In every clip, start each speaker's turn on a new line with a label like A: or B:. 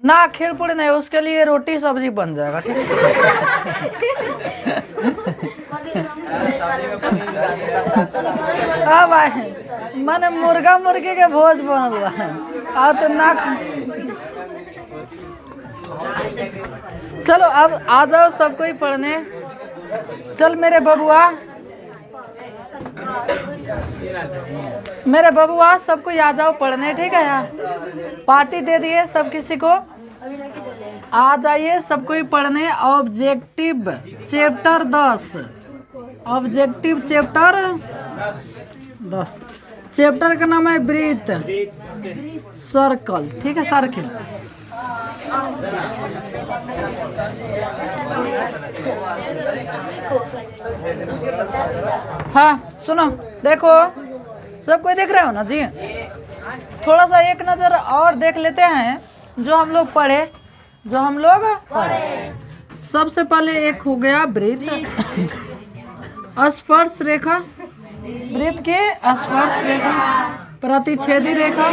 A: ना खीर पूरी नहीं, उसके लिए रोटी सब्जी बन जाएगा, ठीक है। अब भाई माने मुर्गा मुर्गी के भोज बनल बा, और तो ना। चलो अब आ जाओ सब कोई पढ़ने। चल मेरे बबुआ सब कोई आ जाओ पढ़ने, ठीक है। यहाँ पार्टी दे दिए सब किसी को, आ जाइए सब कोई पढ़ने। Objective chapter 10, objective chapter 10, chapter का नाम है वृत्त, सर्कल, ठीक है, सर्किल। हाँ सुनो, देखो सब कोई देख रहे हो ना जी। थोड़ा सा एक नजर और देख लेते हैं जो हम लोग पढ़े। सबसे पहले एक हो गया वृत्त, स्पर्श रेखा, वृत्त के स्पर्श रेखा, प्रतिच्छेदी रेखा।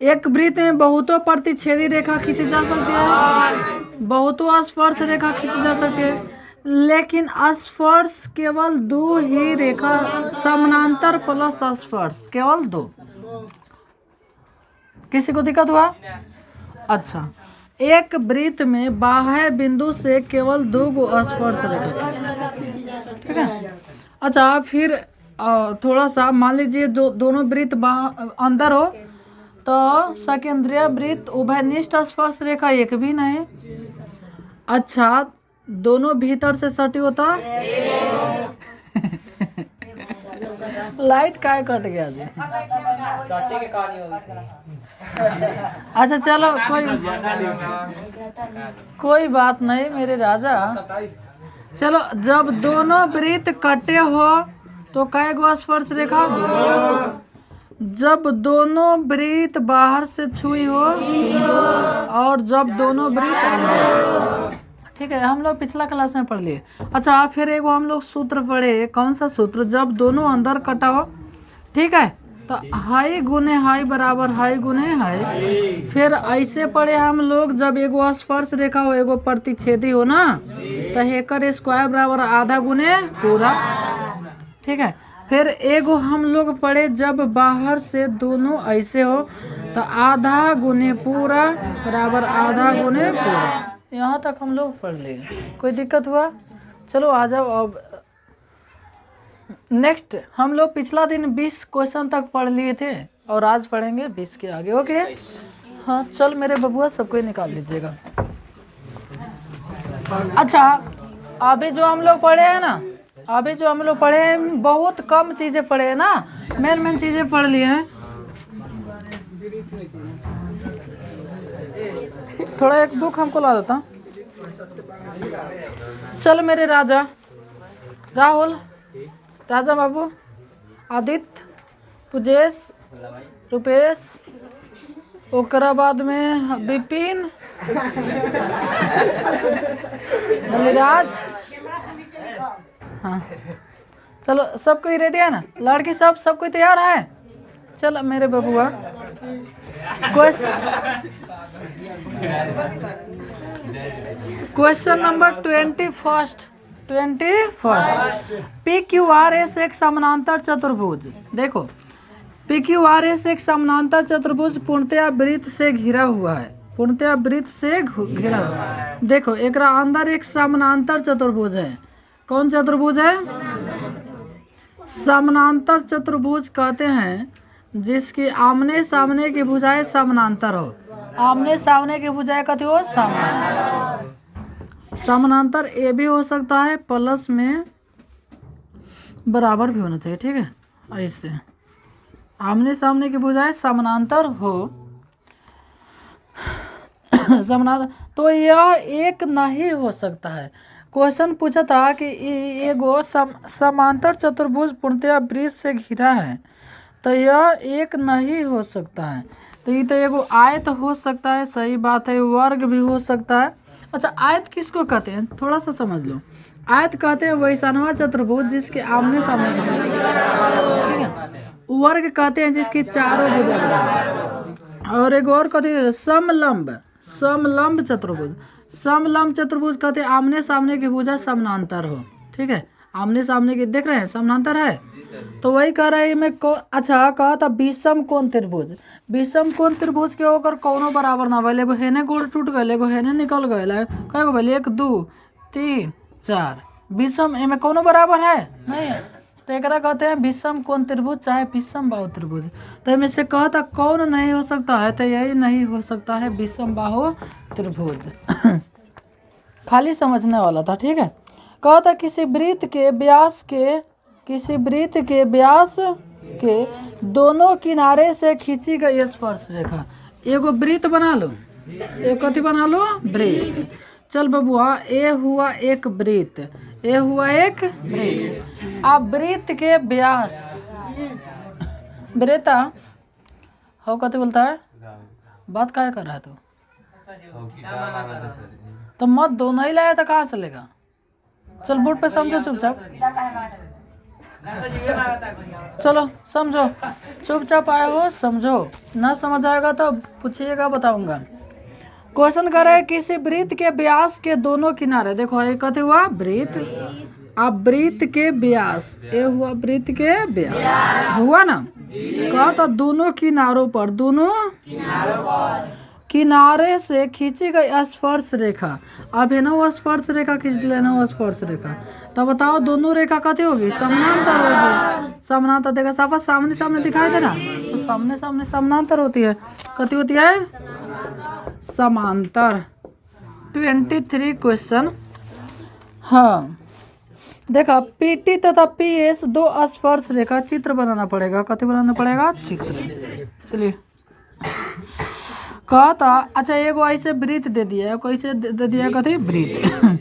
A: एक वृत्त में बहुतों प्रतिच्छेदी रेखा खींची जा सकती है, बहुतों स्पर्श रेखा खींची जा सकती है, लेकिन स्पर्श केवल 2 ही रेखा, समानांतर प्लस स्पर्श केवल 2। किसी को दिक्कत हुआ? अच्छा, एक वृत्त में बाह्य बिंदु से केवल 2 गो स्पर्श रेखा, ठीक है। अच्छा फिर थोड़ा सा मान लीजिए दोनों वृत्त अंदर हो तो सकेंद्रीय वृत्त उभयनिष्ठ स्पर्श रेखा एक भी नहीं। अच्छा दोनों भीतर से सटी होता लाइट काय कट गया जी। अच्छा चलो कोई बात नहीं मेरे राजा। चलो जब दोनों वृत्त कटे हो तो कै गो स्पर्श रेखा? जब दोनों वृत्त बाहर से छुई हो, और जब दोनों वृत्त, ठीक है, हम लोग पिछला क्लास में पढ़ लिए। अच्छा फिर एगो हम लोग सूत्र पढ़े, कौन सा सूत्र? जब दोनों अंदर कटा हो, ठीक है, तो हाई गुने हाई बराबर हाई गुने हाई। फिर ऐसे पढ़े हम लोग, जब एगो स्पर्श रेखा हो एगो प्रतिच्छेदी हो ना, तो हेकर स्क्वायर बराबर आधा गुने पूरा, ठीक है। फिर एगो हम लोग पढ़े, जब बाहर से दोनों ऐसे हो तो आधा गुने पूरा बराबर आधा गुने पूरा। यहाँ तक हम लोग पढ़ लिए, कोई दिक्कत हुआ? चलो आ जाओ अब नेक्स्ट। हम लोग पिछला दिन 20 क्वेश्चन तक पढ़ लिए थे और आज पढ़ेंगे 20 के आगे, ओके। हाँ चल मेरे बबुआ सबको निकाल लीजिएगा। अच्छा अभी जो हम लोग पढ़े हैं ना, अभी जो हम लोग पढ़े हैं बहुत कम चीजें पढ़े हैं ना, मेन चीजें पढ़ लिए हैं। थोड़ा एक बुक हमको ला देता। चल मेरे राजा, राहुल, राजा बाबू, आदित्य, पुजेश, रुपेश, ओकरा बाद में विपिन, मलिराज। हाँ चलो सब कोई रेडी है ना? लड़की सब कोई तैयार है? चलो मेरे बबुआ क्वेश्चन नंबर 21। PQRS एक समानांतर चतुर्भुज। देखो PQRS एक समानांतर चतुर्भुज पूर्णतया वृत्त से घिरा हुआ है, पूर्णतया वृत्त से घिरा हुआ है। देखो एक अंदर एक समानांतर चतुर्भुज है। कौन चतुर्भुज है? समानांतर चतुर्भुज कहते हैं जिसकी आमने सामने की भुजाएं समानांतर हो। आमने सामने की भुजाएं कथी हो? समानांतर। समानांतर ए भी हो सकता है, प्लस में बराबर भी होना चाहिए, ठीक है। ऐसे आमने सामने की भुजाएं समानांतर हो, समानांतर, तो यह एक नहीं हो सकता है। क्वेश्चन पूछा था कि एगो समांतर चतुर्भुज पूर्णतया वृत्त से घिरा है, तो यह एक नहीं हो सकता है। तो ये तो एगो आयत हो सकता है, सही बात है, वर्ग भी हो सकता है। अच्छा आयत किसको कहते हैं थोड़ा सा समझ लो। आयत कहते हैं वैष्णवा चतुर्भुज जिसके आमने सामने, ठीक है। वर्ग कहते हैं जिसकी चारों भुजा बराबर, और एक और कहते समलंब, समलंब चतुर्भुज। समलंब चतुर्भुज कहते आमने सामने की भुजा समानांतर हो, ठीक है, आमने सामने की देख रहे हैं समानांतर है, तो वही कह रहा है मैं अच्छा कहा था विषम कोण त्रिभुज। विषम कोण त्रिभुज के होकर कौनो बराबर ना भइल, एगो हेने गोड़ टूट गए, एगो हेने निकल गए, कएगो भइल 1 2 3 4, विषम एमे कौनो बराबर है नहीं है, तो एक कहते हैं विषम कोण त्रिभुज चाहे विषम बाहु त्रिभुज। तो इनमें से कहता कौन नहीं हो सकता है, तो यही नहीं हो सकता है विषम बाहु त्रिभुज। खाली समझने वाला था, ठीक है। कहता किसी वृत्त के व्यास के, किसी वृत्त के व्यास के दोनों किनारे से खींची गई स्पर्श रेखा। एगो वृत्त बना लो, एक कथी बना लो वृत्त। चल बबुआ ए हुआ एक वृत्त, ए हुआ एक वृत्त। अब वृत्त के व्यास, वृत्ता हो कथी बोलता है, बात क्या कर रहा है तू, तो मत दो, नहीं लाया तो कहाँ से लेगा। चल बोर्ड पे समझो चुपचाप, चलो समझो, चुपचाप आए हो समझो, ना समझ आएगा तो पूछिएगा बताऊंगा। क्वेश्चन कर रहे किसी वृत्त के व्यास के दोनों किनारे, देखो ये कथी हुआ वृत्त, अब वृत्त के व्यास, ये हुआ वृत्त के व्यास हुआ ना, कहा था दोनों किनारों पर, दोनों किनारे से खींची गई स्पर्श रेखा। अब है ना वो स्पर्श रेखा खींच लेना, वो स्पर्श रेखा, तो बताओ दोनों रेखा कथी होगी, समानांतर होगी। समानांतर देखा साफा सामने सामने दिखाई दे ना, तो सामने सामने समानांतर होती है, कथी होती है समांतर। 23 क्वेश्चन। हाँ देखा पीटी तथा पीएस दो स्पर्श रेखा, चित्र बनाना पड़ेगा, कथी बनाना पड़ेगा चित्र। चलिए कहता अच्छा एगो ऐसे वृत्त दे दिया, एगो ऐसे दे दिया कथी वृत्त,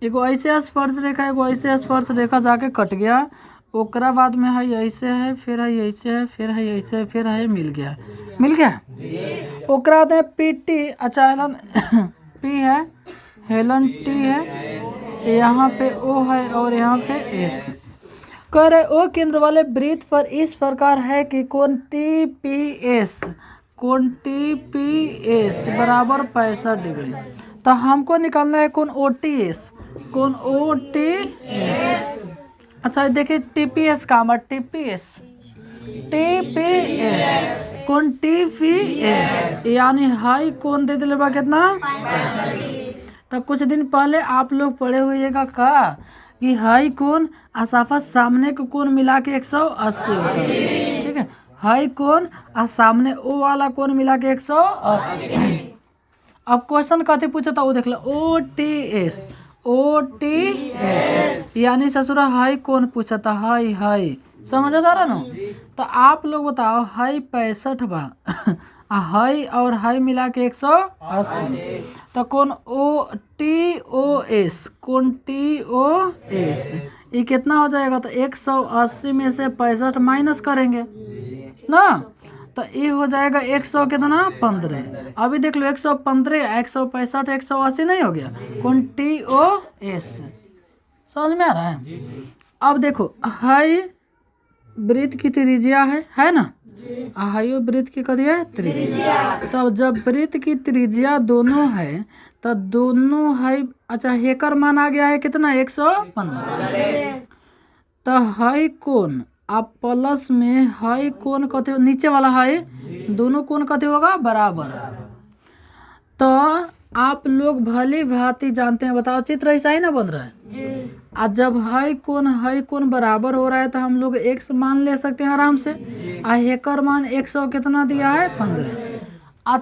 A: एगो ऐसे स्पर्श रेखा, एगो ऐसे स्पर्श रेखा जाके कट गया, ओकरा बाद में है ऐसे है, फिर है ऐसे है, फिर है ऐसे है, फिर है मिल गया, मिल गया। ओकरा दे पीटी, अच्छा हेलन पी है, हेलन टी है, यहाँ पे ओ है और यहाँ पे एस। कह रहे ओ केंद्र वाले वृत्त पर इस प्रकार है कि कोण टी पी एस, कोण टी पी एस बराबर 65 डिग्री। तो हमको निकालना है कोण ओ टी एस, कोण ओ टी एस। अच्छा देखिए टीपीएस का मत टीपीएस, टीपीएस कोण टीपीएस यानी हाई कोण दे दिले बा कितना। तो कुछ दिन पहले आप लोग पढ़े हुएगा का कि हाई कोण असाफा सामने को कोण मिला के 180 होता है, ठीक है, हाई कोण और सामने ओ वाला कोण मिला के 180। अब क्वेश्चन कथी पूछा था वो देख लो, O T S, O T S यानी ससुरा हाई कौन पूछा था, हाई हाई समझ आ रहा ना। तो आप लोग बताओ हाई 65 बा हाई और हाई मिला के 180, तो कौन ओ टी ओ एस, कौन टी ओ एस ये कितना हो जाएगा, तो 180 में से 65 माइनस करेंगे ना, तो ये हो जाएगा 100 कितना 15। अभी देख लो 115 165 180 नहीं हो गया, कौन टी ओ एस, समझ में आ रहा है। अब देखो हाई वृत्त की त्रिज्या है ना, हाई वृत्त की कथी है त्रिज्या। तो जब वृत्त की त्रिज्या दोनों है तो दोनों हाई, अच्छा हेकर मान आ गया है कितना 115। तो हाई कोण आप प्लस में हाई कोण कथी, नीचे वाला हाई दोनों कोण कथी होगा बराबर। तो आप लोग भली भांति जानते हैं, बताओ चित्र ऐसा ही ना बन रहा है। आज जब हाई कोण बराबर हो रहा है तो हम लोग x मान ले सकते हैं आराम से। हेकर मान 100 कितना दिया है 15।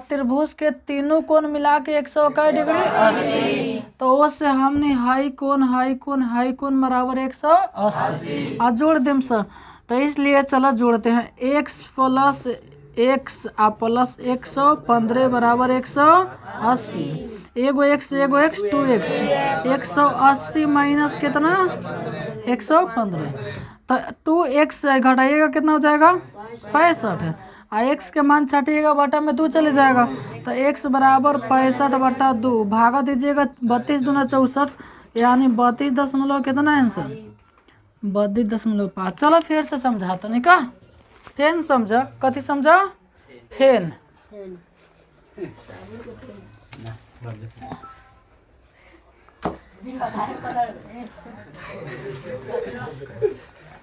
A: त्रिभुज के तीनों कोण मिला के 100 डिग्री 80, तो उससे हमने हाई कोण बराबर 180 आज जोड़ देम सर। तो इसलिए चलो जोड़ते हैं, x प्लस x प्लस 115 बराबर 180, एगो x 2x 180 माइनस कितना 115, तो 2x घटाइएगा कितना हो जाएगा 65, x के मान छाटिएगा बटा में 2 चले जाएगा, तो x बराबर 65/2 भागा दीजिएगा 32 दूना 64 यानी 32 कितना आंसर 32.5। चलो फिर से समझाता नहीं का, फेन समझा कथी समझा फेन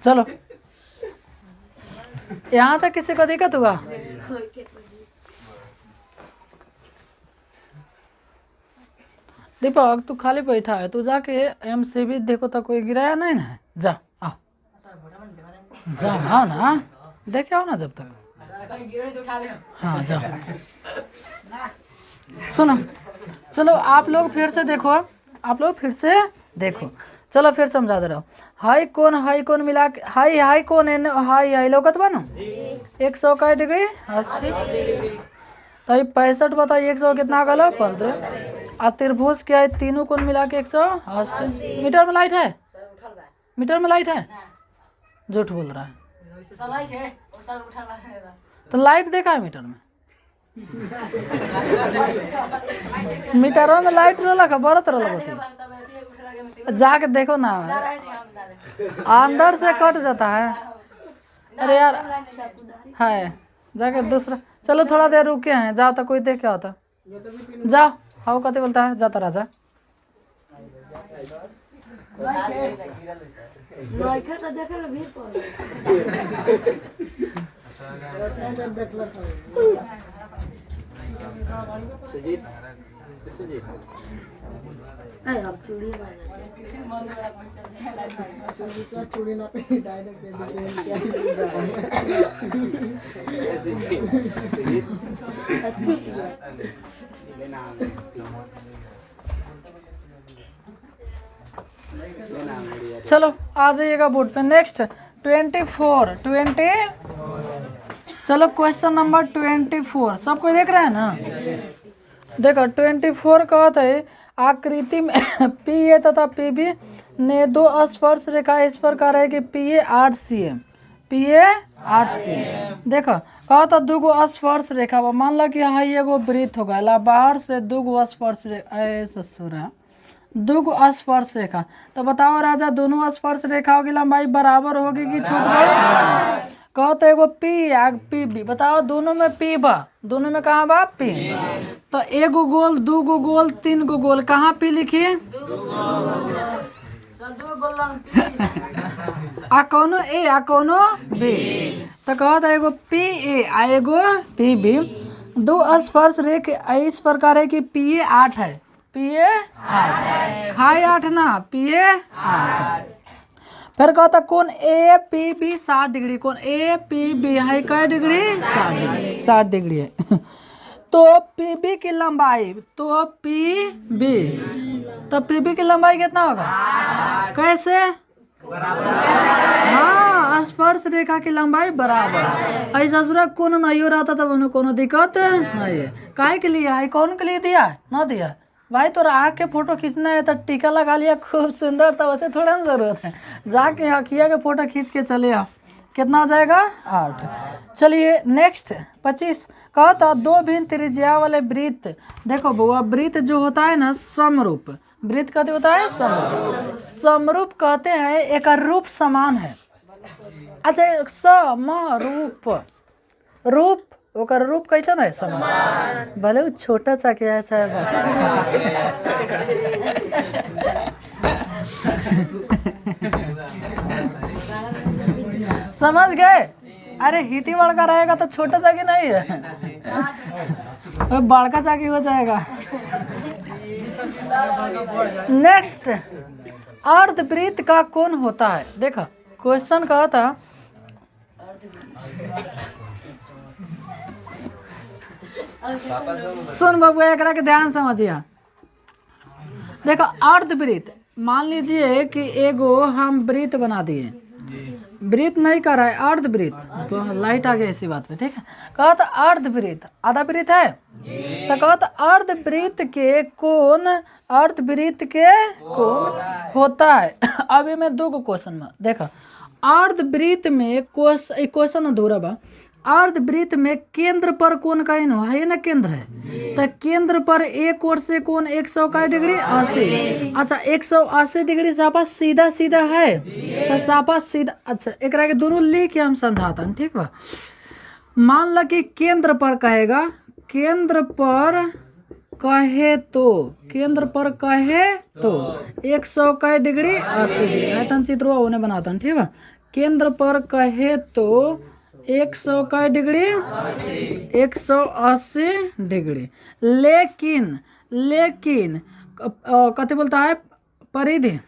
A: चलो, यहाँ तक किसी को दिक्कत हुआ? दीपक तू खाली बैठा है, तू जाके MCB देखो तो कोई गिराया नहीं ना? जा आओ, जा आओ ना, देखे आओ ना जब तक। हाँ जाओ। सुनो, चलो आप लोग फिर से देखो, आप लोग फिर से देखो, चलो फिर समझा दे रहा हूँ। हाई कौन मिला के हाई कौन है, हाई लोकत बनो 100 का डिग्री 80, तो 65 बताइए 100 कितना गलो 15। और त्रिभुज क्या है, तीनों कौन मिला के 180। मीटर में लाइट है, मीटर में लाइट है, झूठ बोल रहा है। तो लाइट देखा है मीटर में? मीटरों में लाइट रोला का बरत रोला होती, जाके देखो ना, अंदर से कट जाता है। अरे यार है, जाके दूसरा, चलो थोड़ा देर रुके हैं, जाओ तो कोई देखे होता, जाओ। हाउ कते बोलता है, जाता राजा। चलो आ जाइएगा बोर्ड पे। नेक्स्ट 24 चलो क्वेश्चन नंबर 24 सब कोई देख रहा है ना? देखो 24 का होता है, आकृति में PA तथा PB ने दो स्पर्श रेखा इस प्रकार है कि PA 8 cm, PA 8 cm। देखो कहा था दूगो स्पर्श रेखा, मान लो कि हाँ एगो वृत्त होगा, ला बाहर से दूगो स्पर्श रेखा, ससुरा दूगो स्पर्श रेखा, तो बताओ राजा दोनों स्पर्श रेखाओं की लंबाई बराबर होगी कि छूट गई? कहते एगो P या PB, बताओ दोनों में P बा, दोनों में कहाँ बा P, तो एगो गोल, दूगो गोल, तीन गो गोल, कहाँ P लिखिए? आ कोनो A आ कोनो B, तो कहता एगो PA आ एगो PB, दो स्पर्श रेखा इस प्रकार है कि PA 8 है, PA 8 खाई 8 ना, PA 8। फिर कहता कौन APB 60 डिग्री, कौन APB है कै डिग्री 60 डिग्री, 60 डिग्री है। तो PB की लंबाई, तो PB की लंबाई कितना होगा? कैसे? हाँ स्पर्श रेखा की लंबाई बराबर। ऐसा सुरा कौन नहीं हो रहा था तब कोनो दिक्कत नहीं है। काहे के लिए है, कौन के लिए दिया है, ना दिया भाई? तो आँख के फोटो खींचना है तो टीका लगा लिया खूब सुंदर, तो वैसे थोड़ा ना जरूरत है, जाके अखिया के फोटो खींच के चले आओ। कितना हो जाएगा? 8। चलिए नेक्स्ट 25 कहा था दो भिन्न त्रिज्या वाले वृत्त। देखो बुआ, वृत्त जो होता है ना समरूप, वृत्त कहते होता है समरूप, समरूप कहते हैं एक रूप समान है। अच्छा समरूप, रूप ओकर रूप कैसा है? समान, भले वो छोटा सा क्या चाहे समझ गए? अरे हिती बड़का रहेगा तो छोटा सा की नहीं है, बड़का सा की हो जाएगा। नेक्स्ट अर्धवृत्त का कोण होता है। देखो क्वेश्चन कहा था, सुन बाबू एकरा के ध्यान समझिए। देखो अर्धवृत्त, मान लीजिए कि एगो हम वृत्त बना दिए, वृत्त नहीं कर रहा है अर्धवृत्त, तो लाइट आ गया इसी बात पे, ठीक है। कहा था अर्धवृत्त, आधा वृत्त है, तो कहा था अर्धवृत्त के कोण, अर्धवृत्त के कोण होता है। अभी मैं दो क्वेश्चन में देखो, अर्धवृत्त में क्वेश्चन अधूरा बा, अर्धवृत्त में केंद्र पर कोण का है ना, केंद्र है, तो केंद्र पर एक ओर से कोण 100 डिग्री 80। अच्छा 180 डिग्री सापा सीधा सीधा है, तो सापा सीधा, अच्छा एक के दोनों लिख के हम समझाता हूँ, ठीक बा। मान लो कि केंद्र पर कहेगा, केंद्र पर कहे तो 100 का डिग्री 80 डिग्री है। तो चित्र उन्हें बनाता हूँ, ठीक है। केंद्र पर कहे तो 100 का डिग्री 180 डिग्री। लेकिन कथी बोलता है, परिधि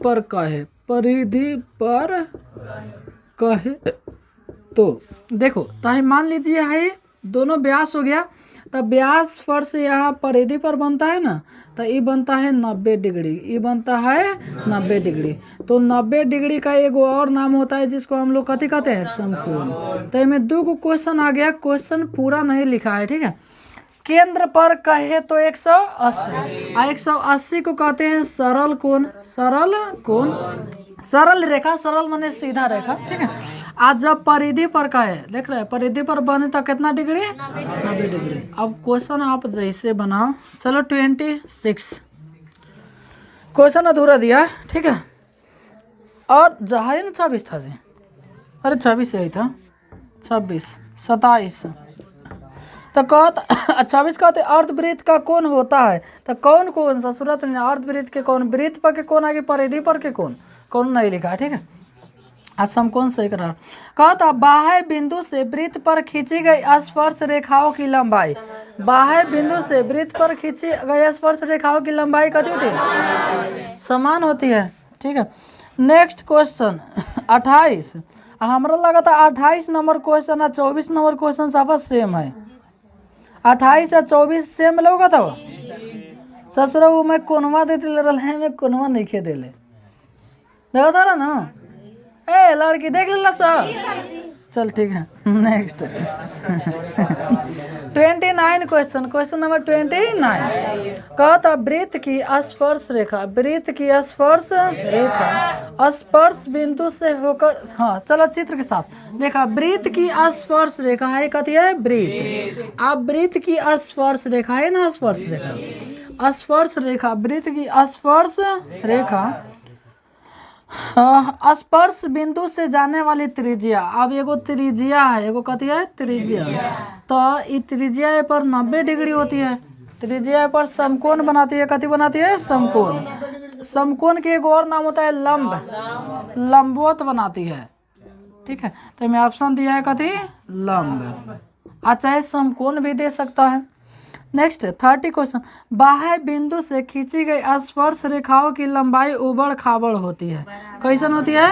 A: पर कहे तो देखो, तो मान लीजिए है दोनों व्यास हो गया, तो व्यास स्पर्श यहाँ परिधि पर बनता है ना, तो ये बनता है 90 डिग्री, ये बनता है 90 डिग्री। तो 90 डिग्री का एक और नाम होता है जिसको हम लोग कथी कहते हैं, समकोण। तो इसमें 2 क्वेश्चन आ गया, क्वेश्चन पूरा नहीं लिखा है, ठीक है। केंद्र पर कहे तो 180, 180 को कहते हैं सरल कोण। सरल रेखा, सरल माने सीधा रेखा, ठीक है। आज जब परिधि पर कहे, देख रहे हैं परिधि पर बने तो कितना डिग्री, 90 डिग्री। अब क्वेश्चन आप जैसे बनाओ। चलो 26 क्वेश्चन अधूरा दिया, ठीक है। और जहाँ ना 26 था जी, अरे 26 यही था, 26 27 तो कहता 26 कहते अर्धवृत्त का कोण होता है। तो कौन सा सूरत अर्धवृत्त के कौन, वृत्त पर के कौन आगे परिधि पर के कौन नहीं लिखा है, ठीक है। आज समकोण सही करा। कहता बाह्य बिंदु से वृत्त पर खींची गई स्पर्श रेखाओं की लंबाई, बाह्य बिंदु से वृत्त पर खींची गई स्पर्श रेखाओं की लंबाई कितनी होती है, समान होती है, ठीक है। नेक्स्ट क्वेश्चन 28, हमारा लगा था 28 नंबर क्वेश्चन और 24 नंबर क्वेश्चन सब सेम है। 28 और 24 सेम लोग था। ससुरा वो मैं कोनवा देते रहे, मैं कोनवा नहीं खे देले, देखा था ना। ए लड़की देख ले सर, चल ठीक है। Next 29 question number 29। कहता वृत्त की स्पर्श रेखा स्पर्श बिंदु से होकर, हाँ चलो चित्र के साथ देखा। वृत्त की स्पर्श रेखा है, कथी है, वृत्त। अब वृत्त की स्पर्श रेखा है ना, स्पर्श रेखा वृत्त की स्पर्श रेखा स्पर्श बिंदु से जाने वाली त्रिज्या। अब एगो त्रिज्या है, एगो कथी है, त्रिज्या। तो ये त्रिज्या पर 90 डिग्री होती है, त्रिज्या पर समकोण बनाती है, कथी बनाती है, समकोण। समकोण के एक और नाम होता है लंबवत बनाती है, ठीक है। तो मैं ऑप्शन दिया है कथी, लंब। चाहे समकोण भी दे सकता है। नेक्स्ट 30 क्वेश्चन, बाह्य बिंदु से खींची गई स्पर्श रेखाओं की लंबाई उबड़ खाबड़ होती है, कैसन होती है।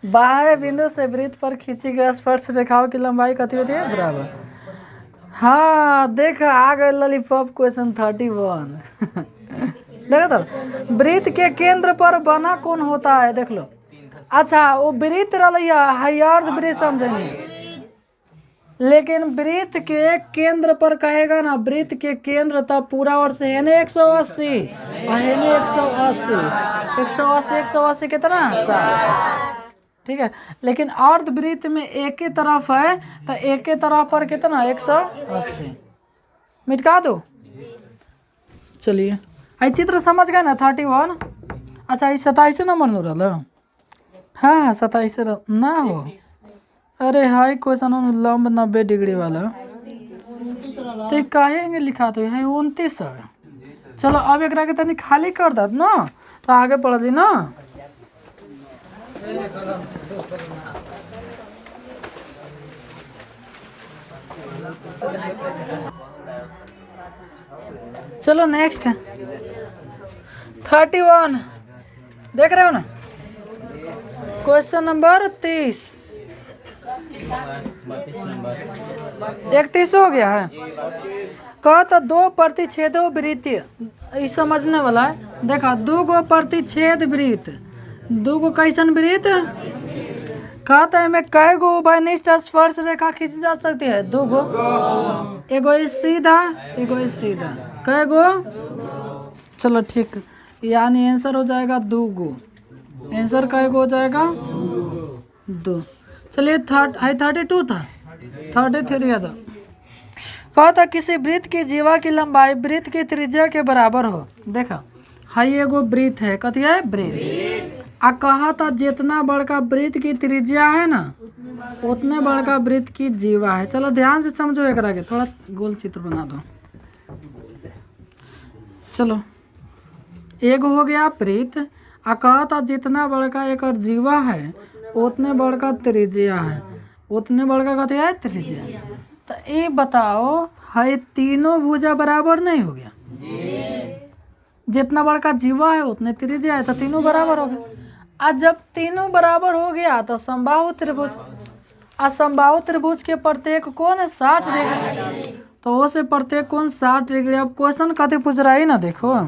A: बाह्य बिंदु से वृत्त पर खींची गई स्पर्श रेखाओं की लंबाई कितनी होती है, बराबर। हाँ देखा, आ गए लॉलीपॉप क्वेश्चन 31। देखा तो वृत्त के केंद्र पर बना कौन होता है, देख लो। अच्छा वो वृत्त रही अर्धवृत्त समझेंगे, लेकिन वृत्त के केंद्र पर कहेगा ना, वृत्त के केंद्र तब पूरा वर्ष है ना 180 और है ना 180 कितना 60, ठीक है। लेकिन अर्धवृत्त में एक ही तरफ है, तो एक ही तरफ पर कितना 180 मिटा दो। चलिए आई चित्र समझ गए ना 31। अच्छा ये 27 नंबर न रहा, हाँ 27 ना हो। अरे हाई क्वेश्चन लंब 90 डिग्री वाला, तो कहेंगे लिखा तो है 29 है। चलो अब एक के तनी खाली कर दत ना, तो आगे पढ़ दी ना। चलो नेक्स्ट 31 देख रहे हो ना, क्वेश्चन नंबर 30 31 हो गया है। कहता 2 प्रतिच्छेदो वृत्त, ये समझने वाला है। देखा 2 प्रतिच्छेद वृत्त, 2 कैसन वृत्त। कहता है में कै गो उभयनिष्ठ स्पर्श रेखा खींची जा सकती है, 2। एगो सीधा, एगो सीधा, कै गो। चलो ठीक, यानी आंसर हो जाएगा 2। आंसर कै गो हो जाएगा 2। चलिए 32 था, 33 है। तो कहता किसी वृत्त की जीवा की लंबाई वृत्त की त्रिज्या के बराबर हो। देखा हाई एगो वृत्त है, कथी है, वृत्त। आ कहा था जितना बड़का वृत्त की त्रिज्या है ना उतने बड़का वृत्त की जीवा है। चलो ध्यान से समझो एकरा के, थोड़ा गोल चित्र बना दो। चलो एक हो गया वृत्त, आ कहा था जितना बड़का एक जीवा है उतने बड़का त्रिज्या है, उतने बड़का कथी है त्रिज्या। तो ये बताओ है तीनों भुजा बराबर नहीं हो गया? जितना बड़का जीवा है उतने त्रिज्या है, तो तीनों बराबर हो गए। आज जब तीनों बराबर हो गया तो समबाहु त्रिभुज, आ समबाहु त्रिभुज के प्रत्येक कोण 60 डिग्री, तो वो से प्रत्येक कोण 60 डिग्री। अब क्वेश्चन कथी पूछ रहा है ना, देखो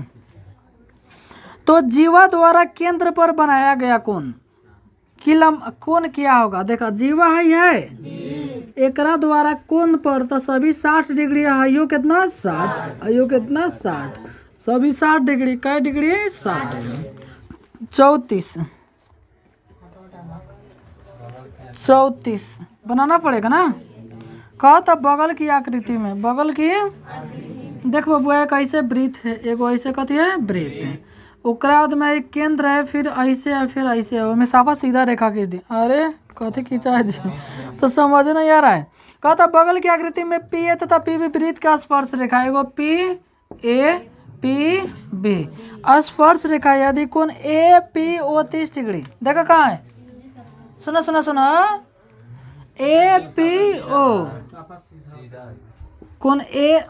A: तो जीवा द्वारा केंद्र पर बनाया गया कोण कोण क्या होगा? देखा जीवा है एकरा द्वारा कोण पर तो सभी 60 डिग्री है, यो कितना 60, यो कितना 60, सभी 60 डिग्री, कै डिग्री 60 डिग्री, 34 बनाना पड़ेगा ना। कहा था बगल की आकृति में, बगल की देखो बबुआ एक ऐसे वृत्त है, एगो ऐसे कथी है वृत्त है, ओकरा बाद में एक केंद्र है, फिर ऐसे है, फिर ऐसे है, मैं साफा सीधा रेखा खींच दी। अरे कथी खींचा है जी, तो समझ नहीं आ रहा है। कहा था बगल की आकृति में पी ए तथा पी बी वृत्त का स्पर्श रेखा, एगो पी ए पी बी स्पर्श रेखा, यदि कोण ए पी ओ 30 डिग्री, देखो कहाँ है, सुनो सुनो सुनो, ए पी ओ कोण ए,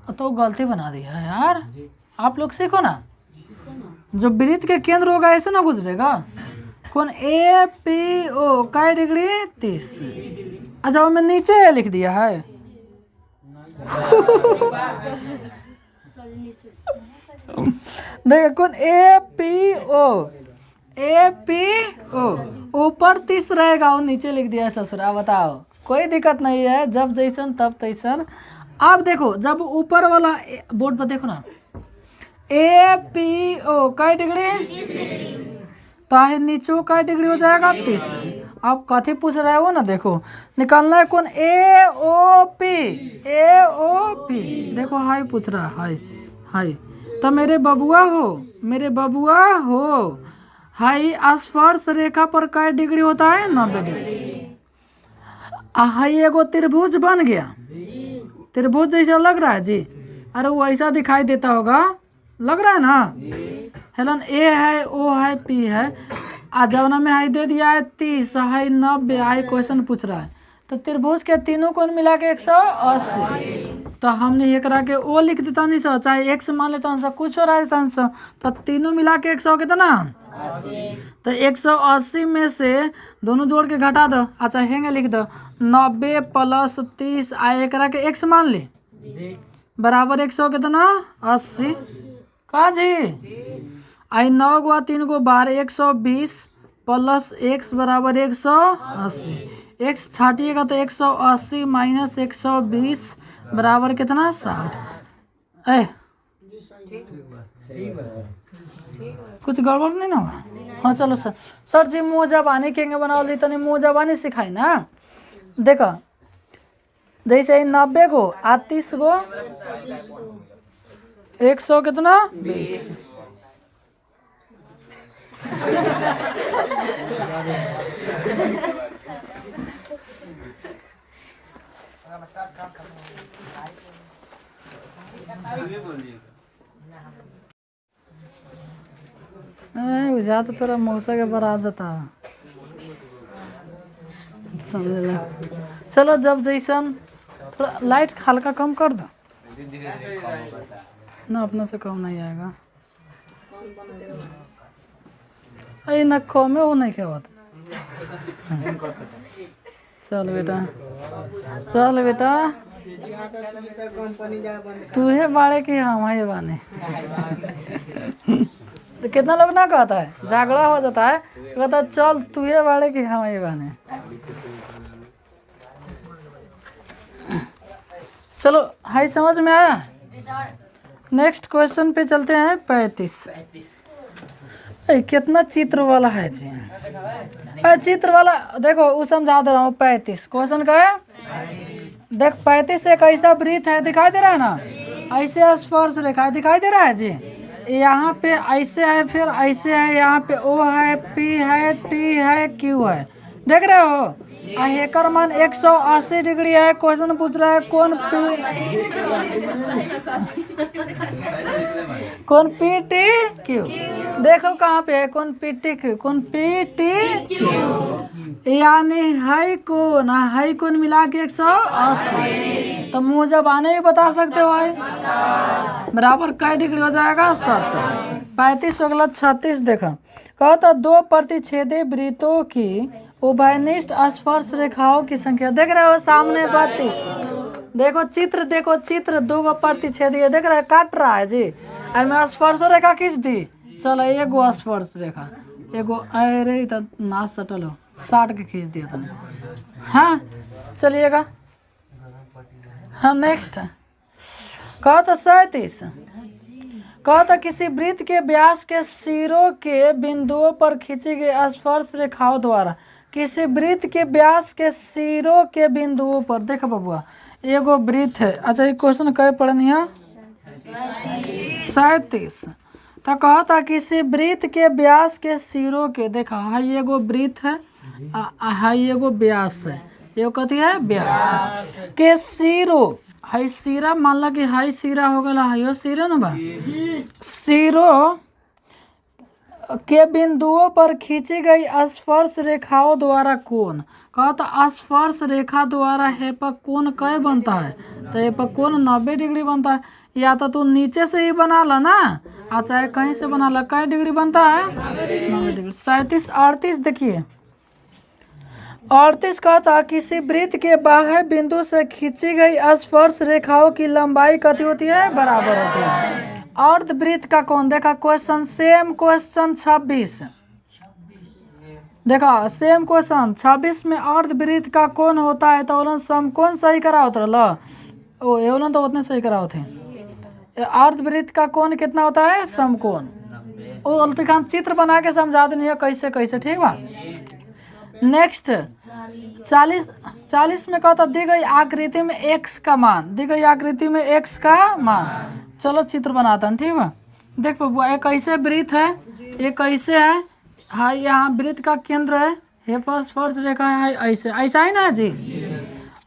A: तो गलती बना दी है यार, आप लोग सीखो ना, जो वृत्त के केंद्र होगा ऐसे ना गुजरेगा। कोण ए पी ओ कै डिग्री 30, अच्छा मैं नीचे लिख दिया है देखो कोण ए पी ओ ऊपर 30 रहेगा और नीचे लिख दिया ससुरा, बताओ कोई दिक्कत नहीं है, जब जैसन तब तैसन। अब देखो जब ऊपर वाला बोर्ड पर देखो ना, ए पी ओ कै डिग्री 30 डिग्री, तो नीचे कै डिग्री हो जाएगा 30। आप कथी पूछ रहे हो ना, देखो निकालना है कौन ए ओ पी, देखो हाई पूछ रहा है, हाई तो मेरे बबुआ हो, हाई स्पर्श रेखा पर कै डिग्री होता है 90 डिग्री। हाई एगो त्रिभुज बन गया, त्रिभुज जैसा लग रहा है जी, अरे वो ऐसा दिखाई देता होगा, लग रहा है ना, हेलन ए है ओ है पी है, आ जवना में हाई दे दिया है 30, हाई 90, हाई क्वेश्चन पूछ रहा है, तो त्रिभुज के तीनों कोण मिला के 180, तो हमने एकरा के ओ लिख देता नहीं सो, चाहे एक्स मान लेता सो, कुछ हो रहा है सो, तो तीनों मिला के 100 कितना, तो 180 में से दोनों जोड़ के घटा दो, अच्छा हेंगे लिख दो 90 + 30, आ एकरा के x मान ली बराबर 100 कितना 80, का जी आई 9 गो 3 गो 12, 120 + x बराबर 180, x छाटिएगा तो 180 - 120 बराबर कितना 60। कुछ गड़बड़ नहीं ना होगा? हाँ चलो सर जी मुँह जबानी केंगे बनाओ दी, तनी मुँह जबानी सिखाई ना। देखो जैसे 90 गो 30 गो 100 कितना 20, बुझा तो तोरा मौसा के बरात जाता समझ। चलो जब जैसन, थोड़ा लाइट हल्का कम कर दो ना, अपना से कम नहीं आएगा, अरे ना कम हो नहीं क्या बात। चल बेटा तू है बाड़े की हम है बाने तो कितना लोग ना कहता है, झगड़ा हो जाता है, कहता चल तू है बाड़े की हम है बाने। चलो हाई समझ में आया। नेक्स्ट क्वेश्चन पे चलते हैं 35। कितना चित्र वाला है जी, चित्र वाला देखो वो समझा दे रहा हूँ। 35 क्वेश्चन का है, देख 35 एक ऐसा वृत्त है, दिखाई दे रहा है ना, ऐसे स्पर्श रेखा दिखाई दे रहा है जी, यहाँ पे ऐसे है, फिर ऐसे है, यहाँ पे O है, P है, T है, Q है, देख रहे हो। हेकर मान 180 डिग्री है। क्वेश्चन पूछ रहा है कौन पी टी क्यू, देखो कहाँ पे है, कौन पी टी क्यू, कौन पी टी क्यू, यानी हाई कोण मिला के 180। तो मुँह जब आने ही बता सकते हो भाई, बराबर कई डिग्री हो जाएगा 70। 35 अगला 36 देखा, कहता दो प्रतिच्छेदी वृत्तों की उभयनिष्ठ स्पर्श रेखाओं की संख्या, देख रहे हो सामने 32। देखो चित्र, दो गो प्रतिच्छेदी देख रहे, काट रहा है जी, मैं स्पर्श रेखा खींच दी। चलो एगो स्पर्श रेखा, एगो अरे ना सटल हो, 60 के खींच दिया तुमने। हाँ चलिएगा, हाँ नेक्स्ट कहता 37, कहता किसी वृत्त के व्यास के सिरों के बिंदुओं पर खींची गई स्पर्श रेखाओं द्वारा, किसी वृत्त के व्यास के सिरों के बिंदुओं पर, देखो बबुआ एगो वृत्त है। अच्छा ये क्वेश्चन कहे पढ़नी है 37। तो कहता किसी वृत्त के व्यास के सिरों के, देखा हाई एगो वृत्त है, हाई एगो व्यास है, ये कथी है व्यास के सिरों, हाई सिरा मान ला कि हाई सिरा हो गया, हाइयो सिरा ना बा, सिरों के बिंदुओं पर खींची गई स्पर्श रेखाओं द्वारा कोण, कहता स्पर्श रेखा द्वारा हेपक कोण कय बनता है, तो हेपक कोण 90 डिग्री बनता है। या तो तू नीचे से ही बना ला ना, चाहे कहीं से बना ला, कई डिग्री बनता है 90 डिग्री। 37 38 देखिए, 38 कहता किसी वृत्त के बाह्य बिंदु से खींची गई स्पर्श रेखाओं की लंबाई कथी होती है, बराबर होती है। अर्धवृत्त का कोण, देखा क्वेश्चन सेम क्वेश्चन 26, देखा सेम क्वेश्चन 26 में अर्धवृत्त का कोण होता है, तो उलन समकोण सही करा होता ला, ओ एवलन तो उतने सही करा होते हैं। अर्धवृत्त का कोण कितना होता है, समकोण। ओ चित्र बना के समझा देनी है कैसे कैसे, ठीक बा। नेक्स्ट 40 में कहता दी गई आकृति में x का मान, दी गई आकृति में x का मान, चलो चित्र बनाता हूँ, ठीक है। देख बबुआ एक ऐसे वृत्त है, एक ऐसे है, हाई यहाँ वृत्त का केंद्र है, हे पर स्पर्श रेखा है ऐसे, ऐसा ही ना जी,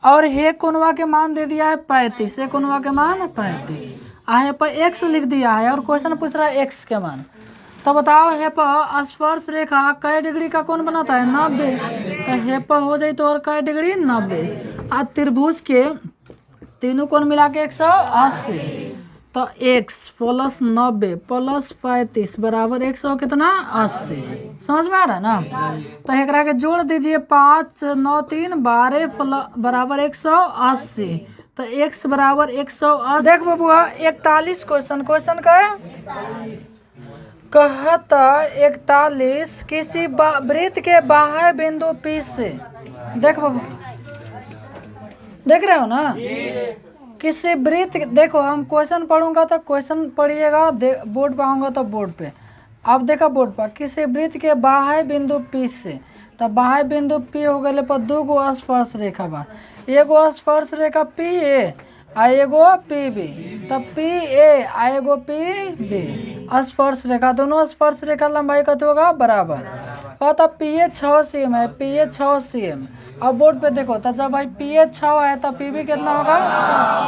A: और हे कोणवा के मान दे दिया है 35, हे कोणवा के मान 35, हे पर x लिख दिया है, और क्वेश्चन पूछ रहा है x के मान। तो बताओ हे पर स्पर्श रेखा कै डिग्री का कोण बनाता है, 90, तो हे पर हो जाए तो और कै डिग्री 90। आज त्रिभुज के तीनों कोण मिला के 180, तो x प्लस 90 प्लस 35 बराबर 100 कितना 80, समझ में आ रहा है ना। तो एक के जोड़ दीजिए, 5 9 3 12 बराबर 180, तो x बराबर 180। देख बबुआ 41 क्वेश्चन का है, कहता 41 किसी वृत्त के बाह्य बिंदु P से, देख बाबू देख रहे हो ना, किसी वृत्त, देखो हम क्वेश्चन पढ़ूंगा तो क्वेश्चन पढ़िएगा, बोर्ड पे आऊंगा तो बोर्ड पे, अब देखो बोर्ड पर किसी वृत्त के बाह्य बिंदु P से, तो बाह्य बिंदु P हो गए पर दो गो स्पर्श रेखा बा, एगो स्पर्श रेखा PA आ एगो PB, तो PA आ एगो PB स्पर्श रेखा, दोनों स्पर्श रेखा लंबाई कत होगा बराबर। कहता PA 6 cm है, PA 6 cm। अब बोर्ड पे देखो, तो जब भाई PA 6 है तो PB कितना होगा,